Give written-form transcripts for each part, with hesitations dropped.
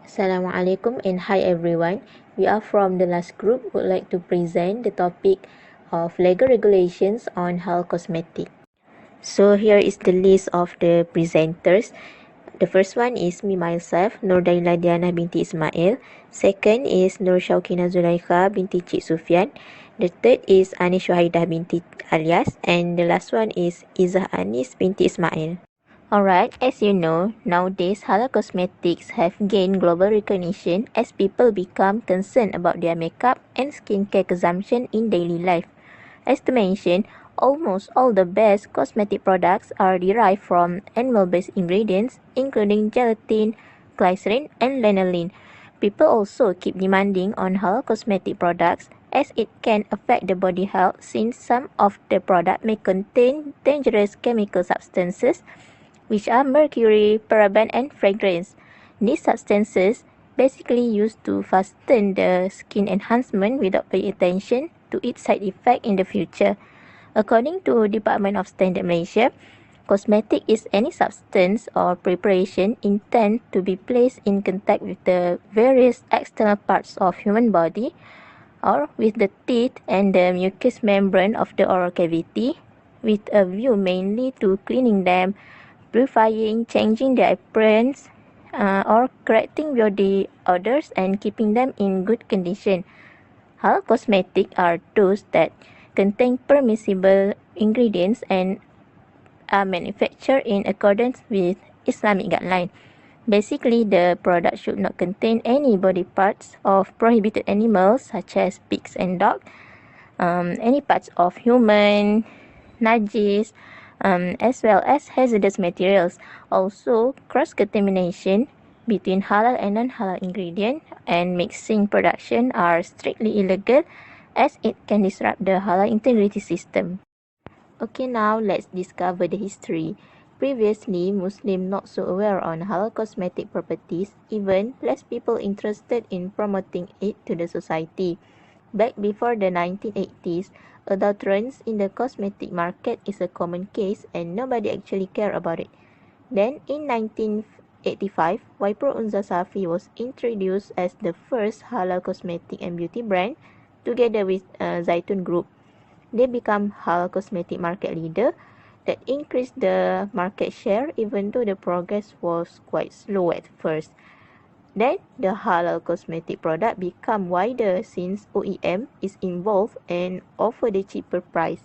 Assalamualaikum and hi everyone. We are from the last group would like to present the topic of legal regulations on halal cosmetic. So here is the list of the presenters. The first one is me myself, Nurdaila Diana binti Ismail. Second is Nur Syaukina Zulaikha binti Cik Sufian. The third is Anis Shuhaidah binti Alias, and the last one is Izzah Anis binti Ismail. Alright, as you know, nowadays halal cosmetics have gained global recognition as people become concerned about their makeup and skincare consumption in daily life. As to mention, almost all the best cosmetic products are derived from animal-based ingredients, including gelatin, glycerin, and lanolin. People also keep demanding on halal cosmetic products as it can affect the body health since some of the product may contain dangerous chemical substances which are mercury, paraben, and fragrance. These substances basically used to fasten the skin enhancement without paying attention to its side effect in the future. According to Department of Standard Malaysia, cosmetic is any substance or preparation intended to be placed in contact with the various external parts of human body or with the teeth and the mucous membrane of the oral cavity with a view mainly to cleaning them, purifying, changing their appearance, or correcting body odors and keeping them in good condition. Halal cosmetics are those that contain permissible ingredients and are manufactured in accordance with Islamic guidelines. Basically, the product should not contain any body parts of prohibited animals such as pigs and dogs, any parts of human, najis, as well as hazardous materials. Also, cross-contamination between halal and non-halal ingredient and mixing production are strictly illegal as it can disrupt the halal integrity system. Okay, now let's discover the history. Previously, Muslims not so aware on halal cosmetic properties, even less people interested in promoting it to the society. Back before the 1980s, adulterants in the cosmetic market is a common case and nobody actually cared about it. Then, in 1985, Wipro Unza Safi was introduced as the first halal cosmetic and beauty brand together with Zaitun Group. They become halal cosmetic market leader that increased the market share even though the progress was quite slow at first. Then, the halal cosmetic product become wider since OEM is involved and offer the cheaper price.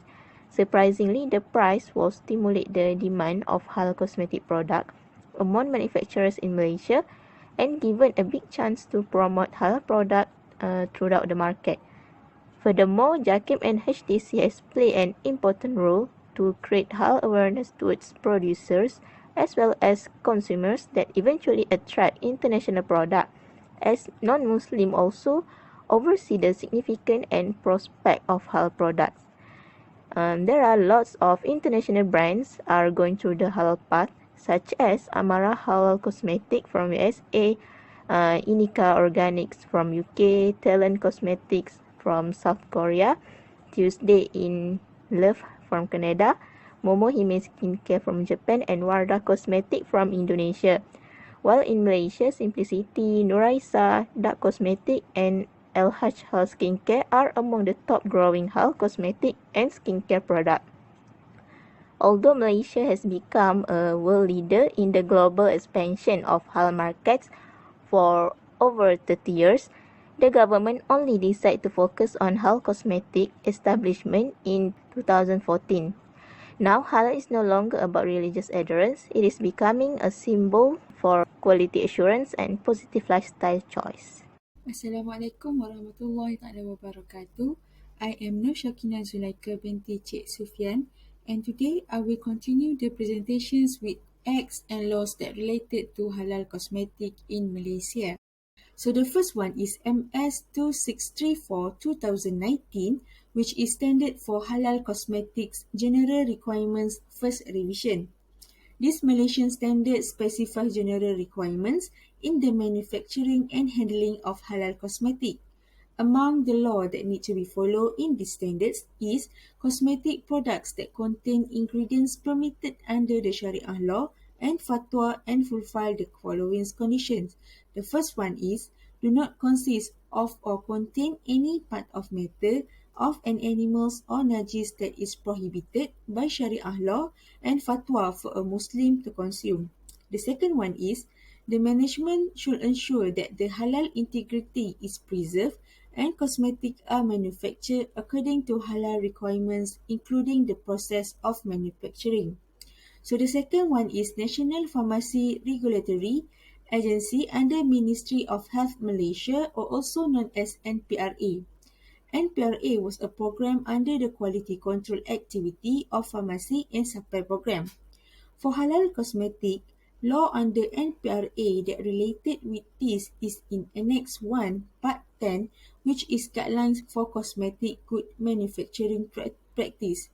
Surprisingly, the price will stimulate the demand of halal cosmetic product among manufacturers in Malaysia and given a big chance to promote halal product throughout the market. Furthermore, JAKIM and HTC has played an important role to create halal awareness towards producers as well as consumers that eventually attract international product, as non-Muslim also oversee the significant and prospect of halal products. There are lots of international brands are going through the halal path, such as Amara Halal Cosmetic from USA, Inika Organics from UK, Talent Cosmetics from South Korea, Tuesday in Love from Canada, Momo Hime Skincare from Japan, and Wardah Cosmetic from Indonesia. While in Malaysia, Simplicity, Nuraisa, Dark Cosmetic, and El Haj Hal Skincare are among the top growing halal cosmetic and skincare products. Although Malaysia has become a world leader in the global expansion of halal markets for over 30 years, the government only decided to focus on halal cosmetic establishment in 2014. Now, halal is no longer about religious adherence. It is becoming a symbol for quality assurance and positive lifestyle choice. Assalamualaikum warahmatullahi taala wabarakatuh. I am Nur Syakina Zulaikha binti Cik Sufian, and today I will continue the presentations with acts and laws that related to halal cosmetic in Malaysia. So the first one is MS 2634/2019, which is standard for halal cosmetics general requirements first revision. This Malaysian standard specifies general requirements in the manufacturing and handling of halal cosmetic. Among the law that need to be followed in these standards is cosmetic products that contain ingredients permitted under the Sharia law and fatwa and fulfill the following conditions. The first one is do not consist of or contain any part of matter of an animals or najis that is prohibited by Sharia law and fatwa for a Muslim to consume. The second one is the management should ensure that the halal integrity is preserved and cosmetics are manufactured according to halal requirements, including the process of manufacturing. So the second one is National Pharmacy Regulatory Agency under Ministry of Health Malaysia, or also known as NPRA. NPRA was a program under the Quality Control Activity of Pharmacy and Supply Program. For halal cosmetic, law under NPRA that related with this is in Annex 1, Part 10, which is Guidelines for Cosmetic Good Manufacturing Practice.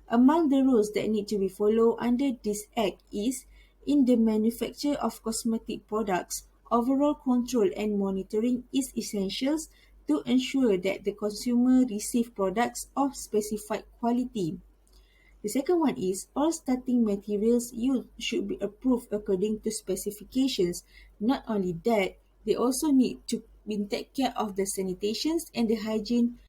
Among the rules that need to be followed under this act is, in the manufacture of cosmetic products, overall control and monitoring is essential to ensure that the consumer receive products of specified quality. The second one is all starting materials used should be approved according to specifications. Not only that, they also need to take care of the sanitations and the hygiene.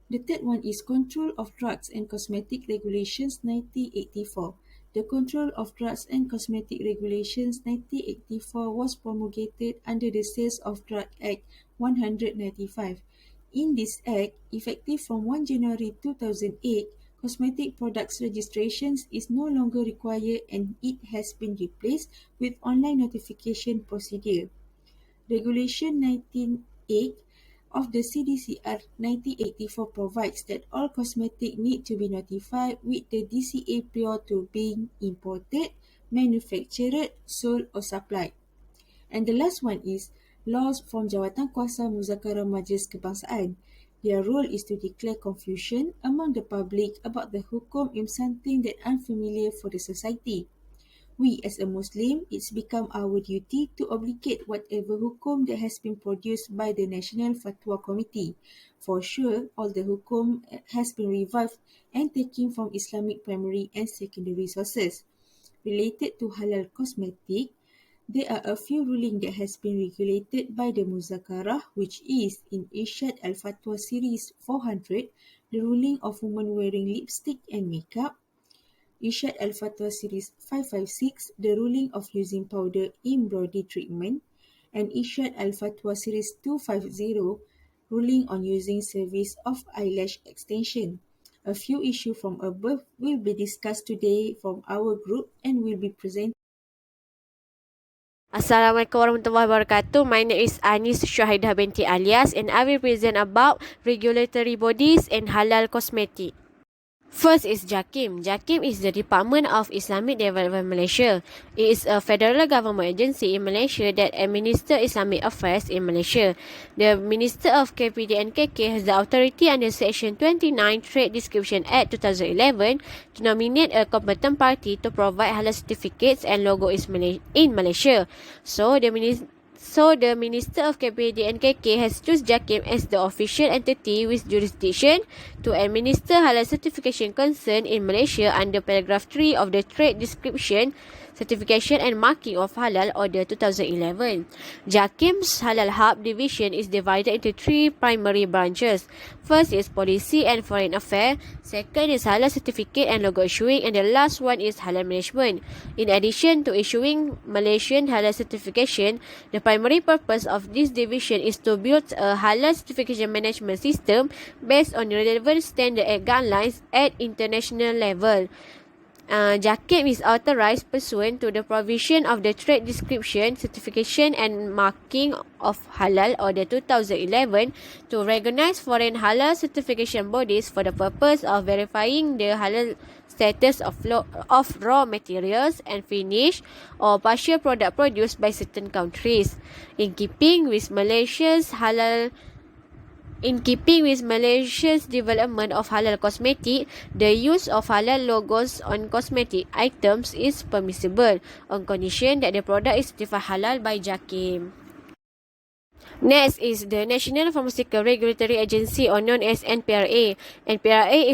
The third one is Control of Drugs and Cosmetic Regulations 1984. The Control of Drugs and Cosmetic Regulations 1984 was promulgated under the Sales of Drug Act 195. In this act, effective from 1 January 2008, cosmetic products registrations is no longer required and it has been replaced with online notification procedure. Regulation 19.8 of the CDCR 1984 provides that all cosmetics need to be notified with the DCA prior to being imported, manufactured, sold or supplied. And the last one is laws from Jawatan Kuasa Muzakarah Majlis Kebangsaan. Their role is to declare confusion among the public about the hukum in something that unfamiliar for the society. We as a Muslim, it's become our duty to obligate whatever hukum that has been produced by the National Fatwa Committee. For sure, all the hukum has been revived and taken from Islamic primary and secondary sources. Related to halal cosmetic, there are a few rulings that has been regulated by the Muzakarah, which is in Irshad Al-Fatwa Series 400, the ruling of women wearing lipstick and makeup, Irshad Al-Fatwa Series 556, the ruling of using powder in body treatment, and Irshad Al-Fatwa Series 250, ruling on using service of eyelash extension. A few issues from above will be discussed today from our group and will be presented. Assalamualaikum warahmatullahi wabarakatuh. My name is Anis Syahidah binti Alias and I will present about regulatory bodies and halal cosmetic. First is JAKIM. JAKIM is the Department of Islamic Development Malaysia. It is a federal government agency in Malaysia that administers Islamic affairs in Malaysia. The Minister of KPDNKK has the authority under Section 29 Trade Description Act 2011 to nominate a competent party to provide halal certificates and logo in Malaysia. So the Minister of KPDNKK has chosen JAKIM as the official entity with jurisdiction to administer halal certification concern in Malaysia under paragraph 3 of the Trade Description, Certification and Marking of Halal Order 2011. JAKIM's Halal Hub division is divided into three primary branches. First is Policy and Foreign Affairs, second is Halal Certificate and Logo Issuing, and the last one is Halal Management. In addition to issuing Malaysian Halal certification, the primary purpose of this division is to build a halal certification management system based on relevant standard and guidelines at international level. JAKIM is authorized pursuant to the provision of the Trade Description, Certification and Marking of Halal Order 2011 to recognize foreign halal certification bodies for the purpose of verifying the halal status of raw materials and finished or partial product produced by certain countries. In keeping with Malaysia's development of halal cosmetic, the use of halal logos on cosmetic items is permissible on condition that the product is certified halal by JAKIM. Next is the National Pharmaceutical Regulatory Agency, or known as NPRA. NPRA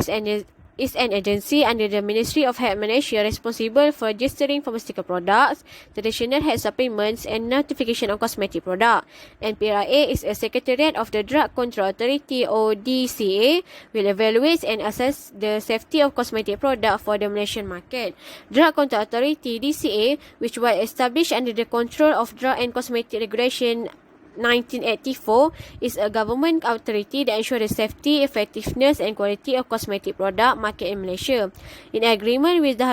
is an agency under the Ministry of Health Malaysia responsible for registering pharmaceutical products, traditional health supplements and notification of cosmetic product. NPRA is a secretariat of the Drug Control Authority or DCA, will evaluate and assess the safety of cosmetic product for the Malaysian market. Drug Control Authority DCA, which was established under the Control of Drug and Cosmetic Regulation 1984, is a government authority that ensures the safety, effectiveness and quality of cosmetic product market in Malaysia. In agreement with the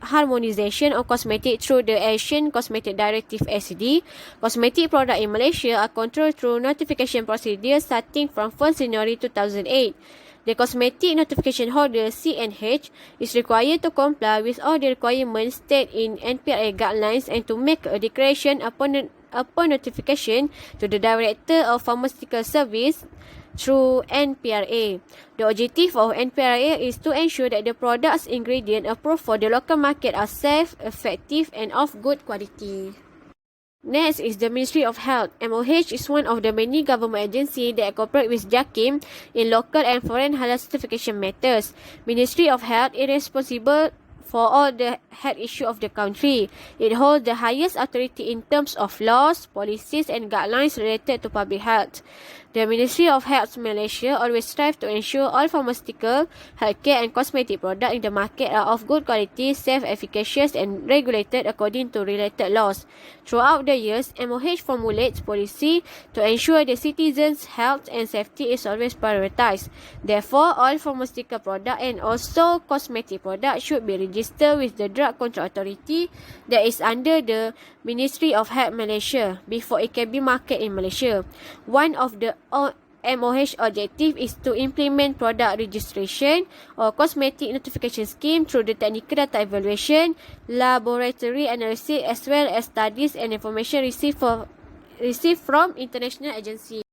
harmonisation of cosmetic through the Asian Cosmetic Directive ACD, cosmetic product in Malaysia are controlled through notification procedures starting from 1st January 2008. The Cosmetic Notification Holder (CNH) is required to comply with all the requirements stated in NPRA guidelines and to make a declaration upon notification to the Director of Pharmaceutical Service through NPRA. The objective of NPRA is to ensure that the products ingredients approved for the local market are safe, effective and of good quality. Next is the Ministry of Health. MOH is one of the many government agencies that cooperate with JAKIM in local and foreign halal certification matters. Ministry of Health is responsible for all the health issue of the country. It holds the highest authority in terms of laws, policies and guidelines related to public health. The Ministry of Health Malaysia always strives to ensure all pharmaceutical, healthcare and cosmetic products in the market are of good quality, safe, efficacious and regulated according to related laws. Throughout the years, MOH formulates policy to ensure the citizens' health and safety is always prioritized. Therefore, all pharmaceutical products and also cosmetic products should be registered with the Drug Control Authority that is under the Ministry of Health Malaysia before it can be marketed in Malaysia. One of the MOH objective is to implement product registration or cosmetic notification scheme through the technical data evaluation, laboratory analysis as well as studies and information received from international agencies.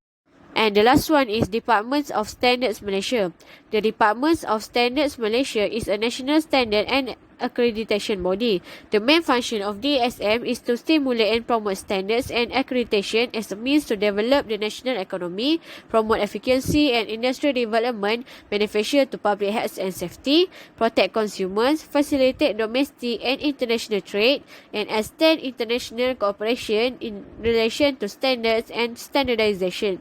And the last one is Departments of Standards Malaysia. The Departments of Standards Malaysia is a national standard and accreditation body. The main function of DSM is to stimulate and promote standards and accreditation as a means to develop the national economy, promote efficiency and industrial development, beneficial to public health and safety, protect consumers, facilitate domestic and international trade, and extend international cooperation in relation to standards and standardization.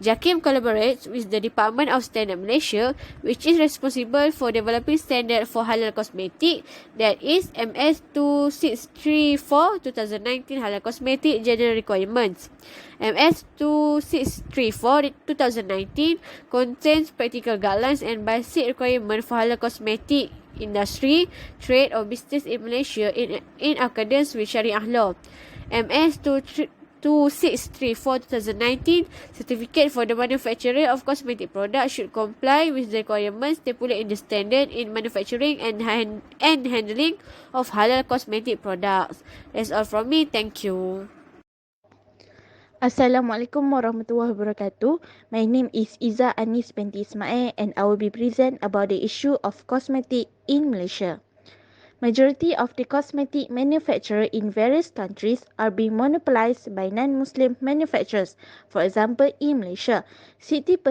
JAKIM collaborates with the Department of Standard Malaysia, which is responsible for developing standard for halal cosmetic, that is MS 2634-2019 Halal Cosmetic General Requirements. MS 2634-2019 contains practical guidelines and basic requirements for halal cosmetic industry, trade or business in Malaysia in accordance with Sharia law. MS 2634-2019 certificate for the manufacturer of cosmetic products should comply with the requirements stipulated in the standard in manufacturing and handling of halal cosmetic products. That's all from me. Thank you. Assalamualaikum warahmatullahi wabarakatuh. My name is Iza Anis binti Ismail and I will be present about the issue of cosmetic in Malaysia. Majority of the cosmetic manufacturers in various countries are being monopolized by non-Muslim manufacturers. For example, in Malaysia, 60%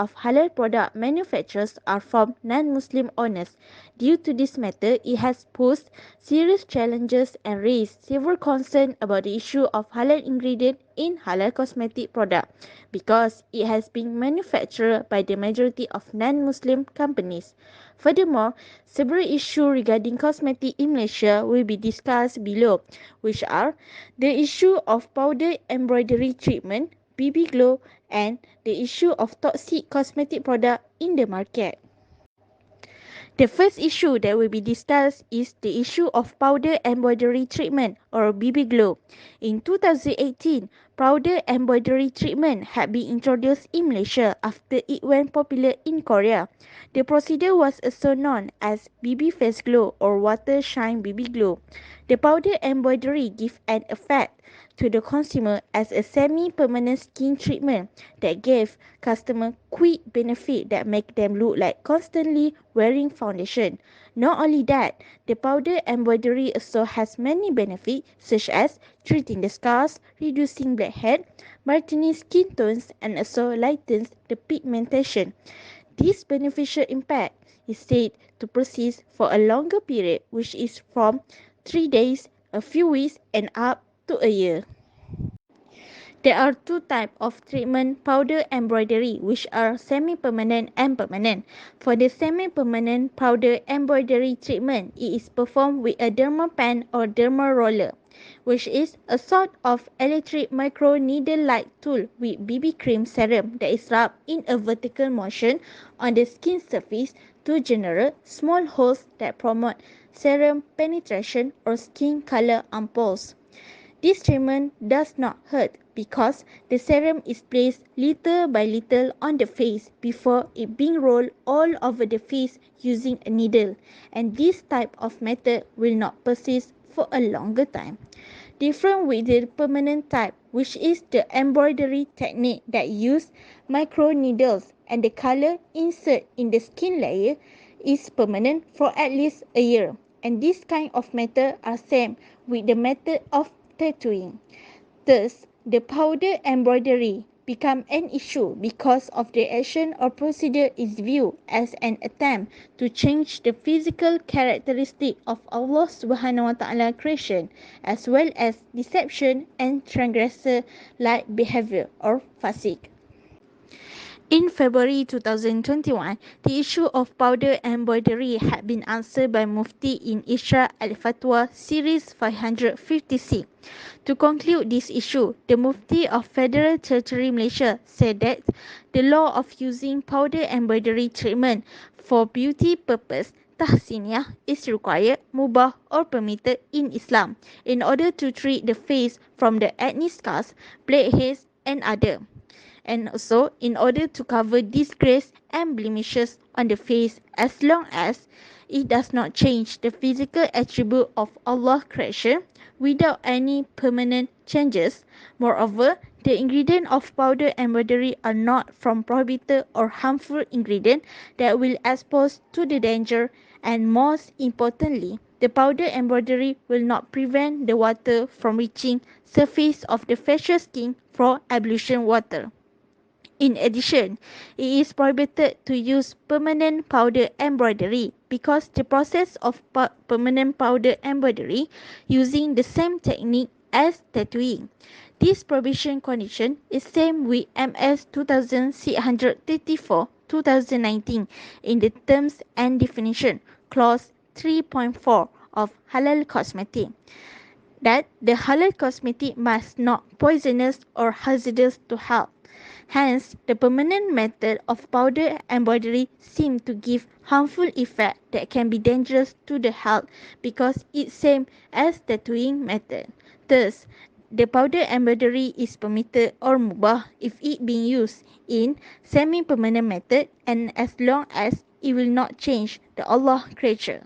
of halal product manufacturers are from non-Muslim owners. Due to this matter, it has posed serious challenges and raised several concerns about the issue of halal ingredient in halal cosmetic product because it has been manufactured by the majority of non-Muslim companies. Furthermore, several issues regarding cosmetic in Malaysia will be discussed below, which are the issue of powder embroidery treatment, BB glow, and the issue of toxic cosmetic product in the market. The first issue that will be discussed is the issue of powder embroidery treatment or BB glow. In 2018, powder embroidery treatment had been introduced in Malaysia after it went popular in Korea. The procedure was also known as BB face glow or water shine BB glow. The powder embroidery gives an effect to the consumer as a semi-permanent skin treatment that gave customer quick benefit that make them look like constantly wearing foundation. Not only that, the powder embroidery also has many benefits such as treating the scars, reducing blackhead, brightening skin tones and also lightens the pigmentation. This beneficial impact is said to persist for a longer period, which is from 3 days, a few weeks, and up to a year. There are two types of treatment powder embroidery, which are semi-permanent and permanent. For the semi-permanent powder embroidery treatment, it is performed with a dermal pen or dermal roller, which is a sort of electric micro needle-like tool with BB cream serum that is rubbed in a vertical motion on the skin surface to generate small holes that promote serum penetration or skin color ampoules. This treatment does not hurt because the serum is placed little by little on the face before it being rolled all over the face using a needle, and this type of method will not persist for a longer time. Different with the permanent type, which is the embroidery technique that use micro needles and the color insert in the skin layer is permanent for at least a year. And this kind of method are same with the method of tattooing. Thus, the powder embroidery become an issue because of the action or procedure is viewed as an attempt to change the physical characteristic of Allah Subhanahu Wa Taala creation, as well as deception and transgressor-like behavior or fasik. In February 2021, the issue of powder embroidery had been answered by Mufti in Isra al-Fatwa Series 556. To conclude this issue, the Mufti of Federal Territory Malaysia said that the law of using powder embroidery treatment for beauty purpose tahsiniyah is required, mubah or permitted in Islam in order to treat the face from the acne scars, blackheads and other, and also in order to cover disgrace and blemishes on the face as long as it does not change the physical attribute of Allah's creation without any permanent changes. Moreover, the ingredients of powder embroidery are not from prohibited or harmful ingredients that will expose to the danger, and most importantly, the powder embroidery will not prevent the water from reaching surface of the facial skin from ablution water. In addition, it is prohibited to use permanent powder embroidery because the process of permanent powder embroidery using the same technique as tattooing. This prohibition condition is same with MS 2634 2019 in the terms and definition clause 3.4 of Halal cosmetic, that the halal cosmetic must not poisonous or hazardous to health. Hence, the permanent method of powder embroidery seems to give harmful effect that can be dangerous to the health because it's same as the tattooing method. Thus, the powder embroidery is permitted or mubah if it being used in semi-permanent method and as long as it will not change the Allah creature.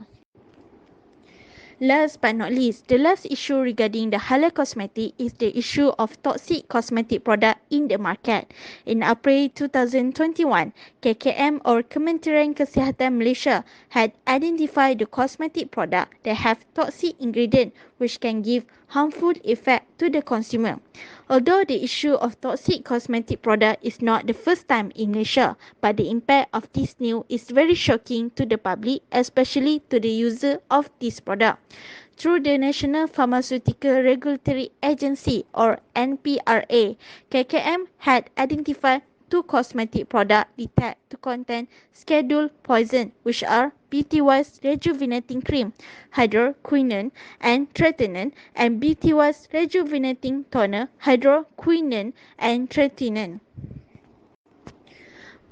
Last but not least, the last issue regarding the halal cosmetic is the issue of toxic cosmetic product in the market. In April 2021, KKM or Kementerian Kesihatan Malaysia had identified the cosmetic product that have toxic ingredient which can give harmful effect to the consumer. Although the issue of toxic cosmetic product is not the first time in Malaysia, but the impact of this news is very shocking to the public, especially to the user of this product. Through the National Pharmaceutical Regulatory Agency or NPRA, KKM had identified two cosmetic products detected to contain scheduled poison, which are BT-Wise Rejuvenating Cream, Hydroquinone and Tretinoin, and BT-Wise Rejuvenating Toner, Hydroquinone and Tretinoin.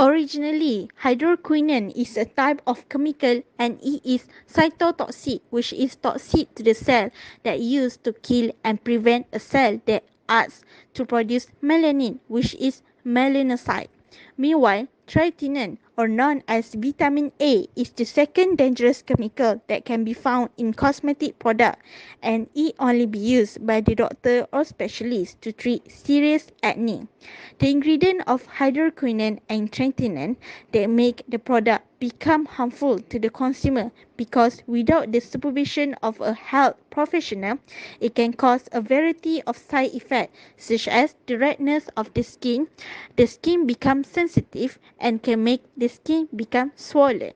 Originally, hydroquinone is a type of chemical and it is cytotoxic, which is toxic to the cell that used to kill and prevent a cell that acts to produce melanin, which is melanocyte. Meanwhile, tretinoin, or known as vitamin A, is the second dangerous chemical that can be found in cosmetic products, and it only be used by the doctor or specialist to treat serious acne. The ingredient of hydroquinone and tretinoin that make the product become harmful to the consumer because without the supervision of a health professional, it can cause a variety of side effects such as the redness of the skin becomes sensitive and can make the skin become swollen.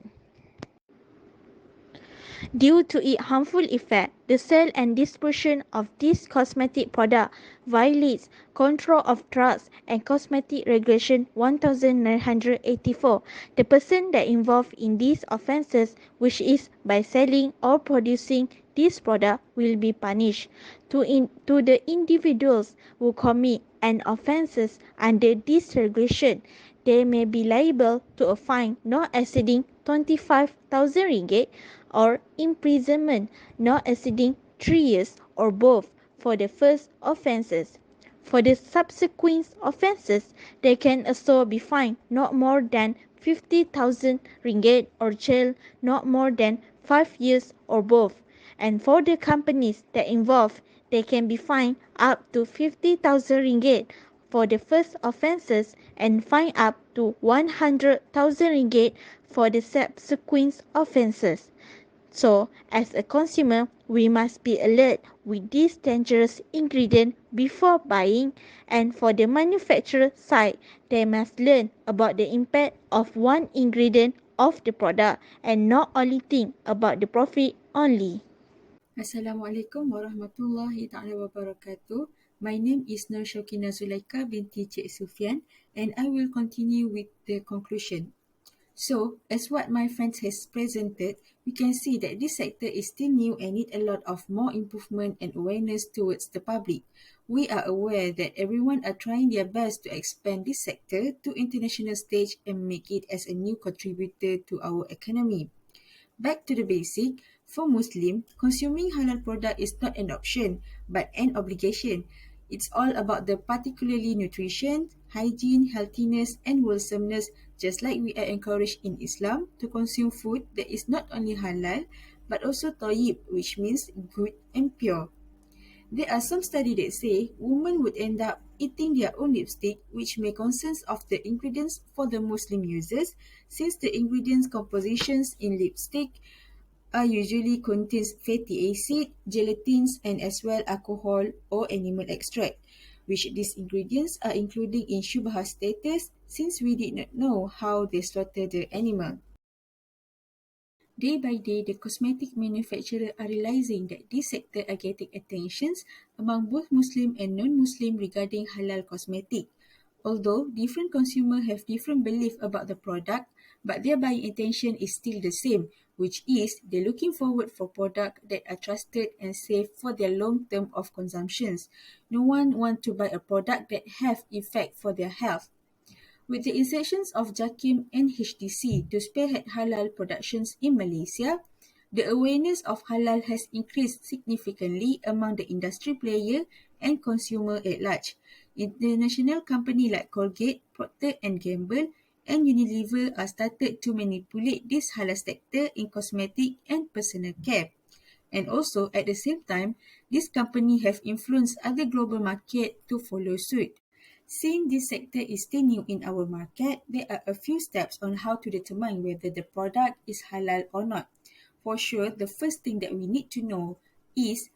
Due to its harmful effect, the sale and distribution of this cosmetic product violates Control of Drugs and Cosmetic Regulation 1984. The person that involved in these offences, which is by selling or producing this product, will be punished. To the individuals who commit an offences under this regulation, they may be liable to a fine not exceeding 25,000 ringgit or imprisonment not exceeding 3 years or both for the first offences. For the subsequent offences, they can also be fined not more than 50,000 ringgit or jail not more than 5 years or both. And for the companies that involve, they can be fined up to 50,000 ringgit for the first offences and fined up to 100,000 ringgit for the subsequent offences. So, as a consumer, we must be alert with this dangerous ingredient before buying, and for the manufacturer side, they must learn about the impact of one ingredient of the product and not only think about the profit only. Assalamualaikum warahmatullahi taala wabarakatuh. My name is Nur Shokina Zulaika binti Cik Sufian, and I will continue with the conclusion. So, as what my friends has presented, we can see that this sector is still new and need a lot of more improvement and awareness towards the public. We are aware that everyone are trying their best to expand this sector to international stage and make it as a new contributor to our economy. Back to the basic, for Muslim, consuming halal product is not an option but an obligation. It's all about the particularly nutrition, hygiene, healthiness and wholesomeness, just like we are encouraged in Islam to consume food that is not only halal but also tayyib, which means good and pure. There are some studies that say women would end up eating their own lipstick, which may consist of the ingredients for the Muslim users, since the ingredients compositions in lipstick are usually contains fatty acid, gelatins, and as well alcohol or animal extract, which these ingredients are including in shubha status since we did not know how they slaughter the animal. Day by day, the cosmetic manufacturers are realizing that this sector are getting attentions among both Muslim and non-Muslim regarding halal cosmetic. Although different consumers have different belief about the product, but their buying intention is still the same, which is they're looking forward for products that are trusted and safe for their long term of consumptions. No one want to buy a product that have effect for their health. With the insertions of JAKIM and HDC to spearhead halal productions in Malaysia, the awareness of halal has increased significantly among the industry player and consumer at large. International companies like Colgate, Procter and Gamble, and Unilever are started to manipulate this halal sector in cosmetic and personal care. And also, at the same time, this company have influenced other global market to follow suit. Since this sector is still new in our market, there are a few steps on how to determine whether the product is halal or not. For sure, the first thing that we need to know is,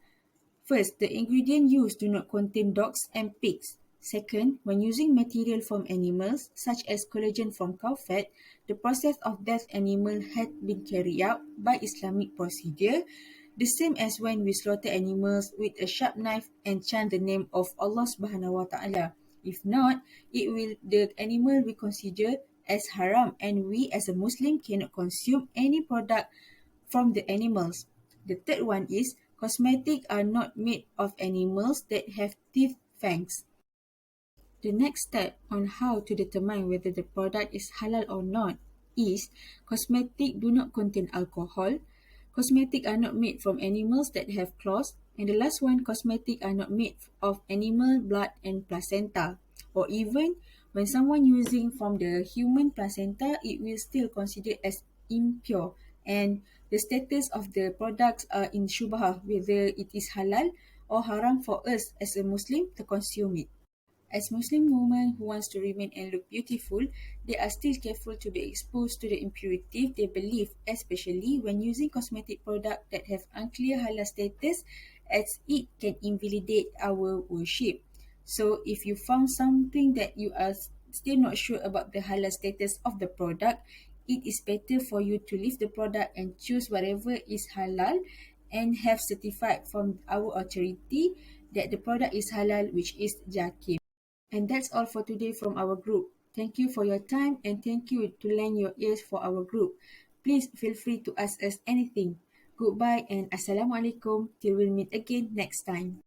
first, the ingredient used do not contain dogs and pigs. Second, when using material from animals, such as collagen from cow fat, the process of death animal had been carried out by Islamic procedure, the same as when we slaughter animals with a sharp knife and chant the name of Allah Subhanahu Wa Taala. If not, the animal will considered as haram, and we as a Muslim cannot consume any product from the animals. The third one is cosmetics are not made of animals that have teeth fangs. The next step on how to determine whether the product is halal or not is cosmetics do not contain alcohol, cosmetics are not made from animals that have claws, and the last one, cosmetics are not made of animal blood and placenta. Or even when someone using from the human placenta, it will still considered as impure, and the status of the products are in shubha whether it is halal or haram for us as a Muslim to consume it. As Muslim women who wants to remain and look beautiful, they are still careful to be exposed to the impurity they believe, especially when using cosmetic products that have unclear halal status, as it can invalidate our worship. So if you found something that you are still not sure about the halal status of the product, it is better for you to leave the product and choose whatever is halal and have certified from our authority that the product is halal, which is Jakim. And that's all for today from our group. Thank you for your time and thank you to lend your ears for our group. Please feel free to ask us anything. Goodbye and Assalamualaikum till we'll meet again next time.